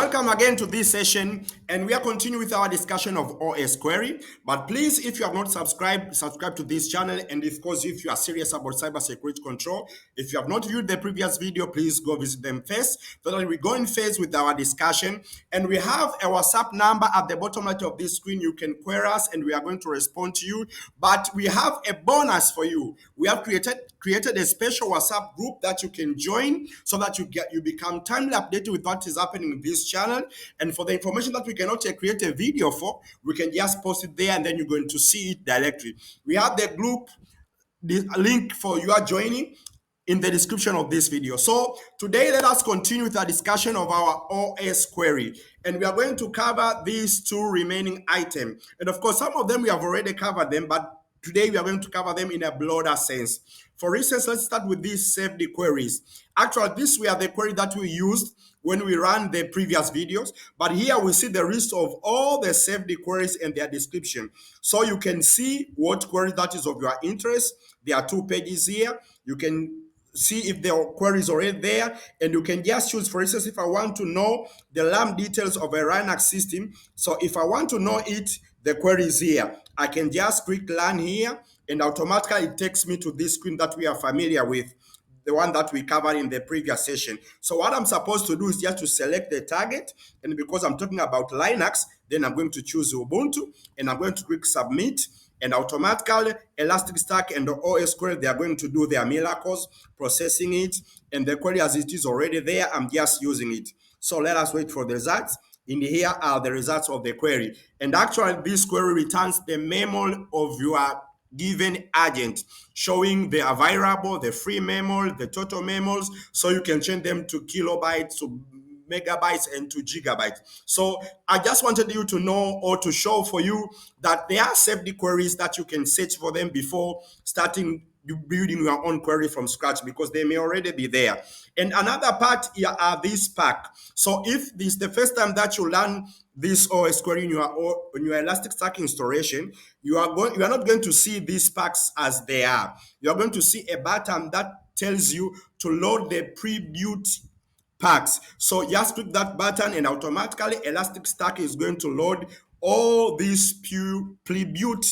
Welcome again to this session, and we are continuing with our discussion of Osquery. But please, if you have not subscribe to this channel, and of course, if you are serious about cybersecurity control, if you have not viewed the previous video, please go visit them first. So that we go in phase with our discussion, and we have a WhatsApp number at the bottom right of this screen. You can query us, and we are going to respond to you. But we have a bonus for you. We have created a special WhatsApp group that you can join so that you become timely updated with what is happening in this channel. And for the information that we cannot create a video for, we can just post it there and then you're going to see it directly. We have the group, the link for your joining in the description of this video. So today, let us continue with our discussion of our Osquery. And we are going to cover these two remaining items. And of course, some of them we have already covered them, but today we are going to cover them in a broader sense. For instance, let's start with these safety queries. Actually, these were the query that we used when we ran the previous videos, but here we see the list of all the safety queries and their description. So you can see what query that is of your interest. There are 2 pages here. You can see if there are queries already there, and you can just choose. For instance, if I want to know the LAM details of a Linux system, so if I want to know it, the query is here. I can just click LAN here, and automatically it takes me to this screen that we are familiar with, the one that we covered in the previous session. So what I'm supposed to do is just to select the target, and because I'm talking about Linux, then I'm going to choose Ubuntu, and I'm going to click submit, and automatically Elasticstack and the Osquery, they are going to do their miracles, processing it, and the query as it is already there, I'm just using it. So let us wait for the results. In here are the results of the query. And actually, this query returns the memo of your given agent, showing the variable, the free memo, the total memos, so you can change them to kilobytes, to megabytes, and to gigabytes. So I just wanted you to know, or to show for you, that there are safety queries that you can search for them before starting building your own query from scratch, because they may already be there. And another part here are these pack. So if this is the first time that you learn this Osquery in your Elasticstack installation, you are not going to see these packs as they are. You are going to see a button that tells you to load the pre-built packs. So just click that button, and automatically Elasticstack is going to load all these pre-built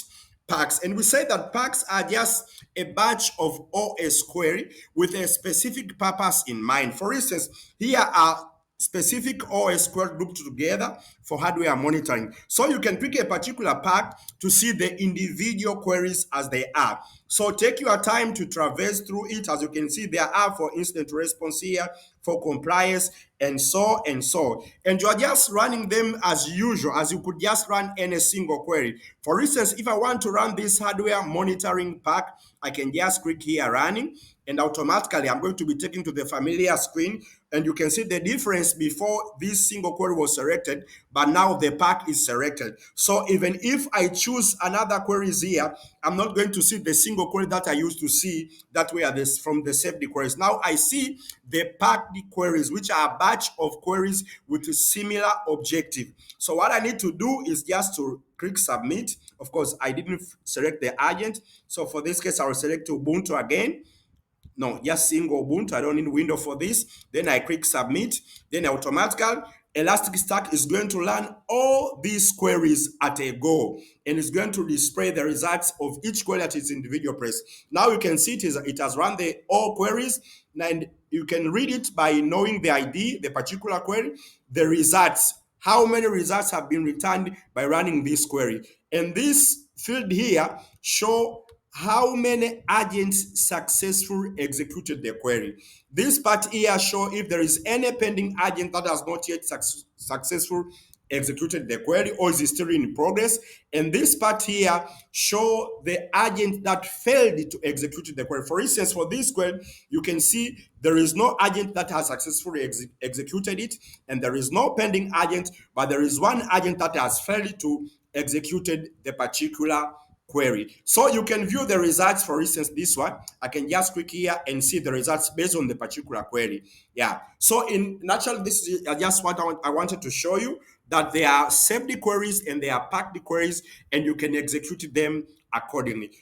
packs. And we say that packs are just a batch of Osquery with a specific purpose in mind. For instance, here are specific Osquery grouped together for hardware monitoring. So you can pick a particular pack to see the individual queries as they are. So take your time to traverse through it. As you can see, there are for instant response here, for compliance, and so and so. And you are just running them as usual, as you could just run any single query. For instance, if I want to run this hardware monitoring pack, I can just click here running, and automatically I'm going to be taken to the familiar screen, and you can see the difference before this single query was selected, but now the pack is selected. So even if I choose another queries here, I'm not going to see the single query that I used to see that were from the safety queries. Now I see the packed queries, which are a batch of queries with a similar objective. So what I need to do is just to click submit. Of course, I didn't select the agent. So for this case, I will select Ubuntu again. No, just single Ubuntu. I don't need window for this. Then I click submit. Then automatically Elasticstack is going to learn all these queries at a go, and it's going to display the results of each query at its individual place. Now you can see it has run the all queries, and you can read it by knowing the ID, the particular query, the results, how many results have been returned by running this query. And this field here show how many agents successfully executed the query. This part here show if there is any pending agent that has not yet successfully executed the query or is still in progress. And this part here show the agent that failed to execute the query. For instance, for this query, you can see there is no agent that has successfully executed it, and there is no pending agent, but there is one agent that has failed to execute the particular query. So you can view the results. For instance, this one, I can just click here and see the results based on the particular query. Yeah. So in nutshell, this is just what I wanted to show you, that there are safety queries and there are packed queries, and you can execute them accordingly.